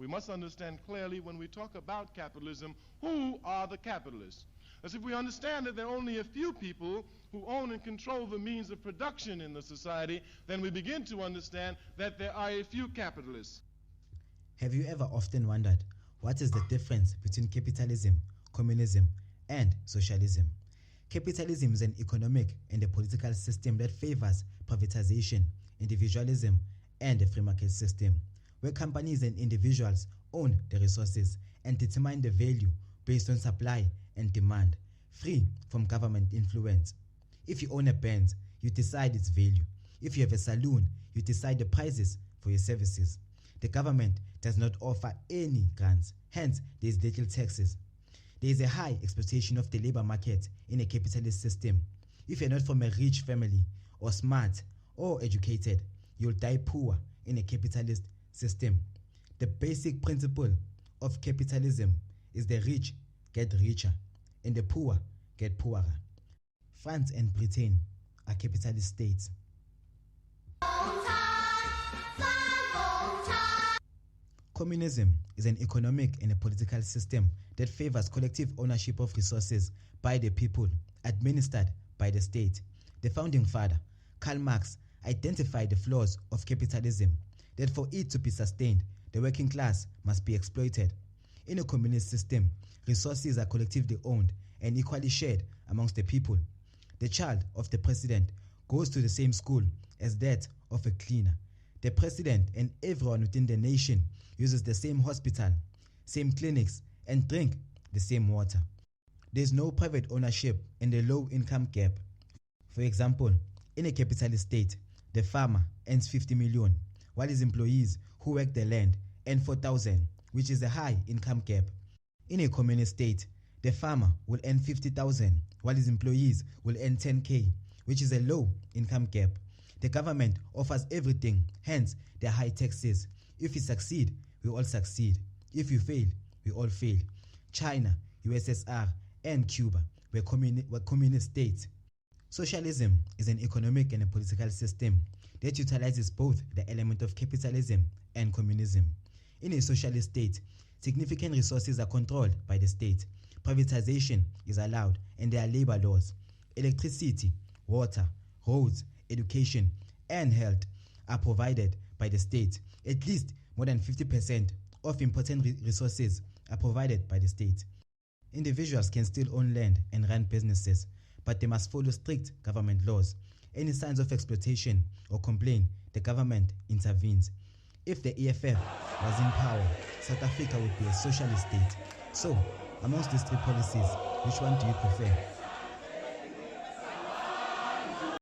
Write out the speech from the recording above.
we must understand clearly when we talk about capitalism, who are the capitalists? As if we understand that there are only a few people who own and control the means of production in the society, then we begin to understand that there are a few capitalists. Have you ever often wondered what is the difference between capitalism, communism, and socialism? Capitalism is an economic and a political system that favors privatization, individualism, and a free market system, where companies and individuals own the resources and determine the value based on supply and demand, free from government influence. If you own a Benz, you decide its value. If you have a saloon, you decide the prices for your services. The government does not offer any grants, hence there is little taxes. There is a high exploitation of the labor market in a capitalist system. If you're not from a rich family, or smart, or educated, you'll die poor in a capitalist system. The basic principle of capitalism is the rich get richer and the poor get poorer. France and Britain are capitalist states. Communism is an economic and a political system that favors collective ownership of resources by the people, administered by the state. The founding father, Karl Marx, identified the flaws of capitalism, that for it to be sustained, the working class must be exploited. In a communist system, resources are collectively owned and equally shared amongst the people. The child of the president goes to the same school as that of a cleaner. The president and everyone within the nation uses the same hospital, same clinics, and drink the same water. There is no private ownership and a low income gap. For example, in a capitalist state, the farmer earns 50 million, while his employees who work the land earn 4,000, which is a high income gap. In a communist state, the farmer will earn 50,000, while his employees will earn 10K, which is a low income gap. The government offers everything, hence the high taxes. If you succeed, we all succeed. If you fail, we all fail. China, USSR, and Cuba were communist states. Socialism is an economic and a political system that utilizes both the element of capitalism and communism. In a socialist state, significant resources are controlled by the state. Privatization is allowed and there are labor laws. Electricity, water, roads, education, and health are provided by the state. At least more than 50% of important resources are provided by the state. Individuals can still own land and run businesses, but they must follow strict government laws. Any signs of exploitation or complaint, the government intervenes. If the EFF was in power, South Africa would be a socialist state. So, amongst these three policies, which one do you prefer?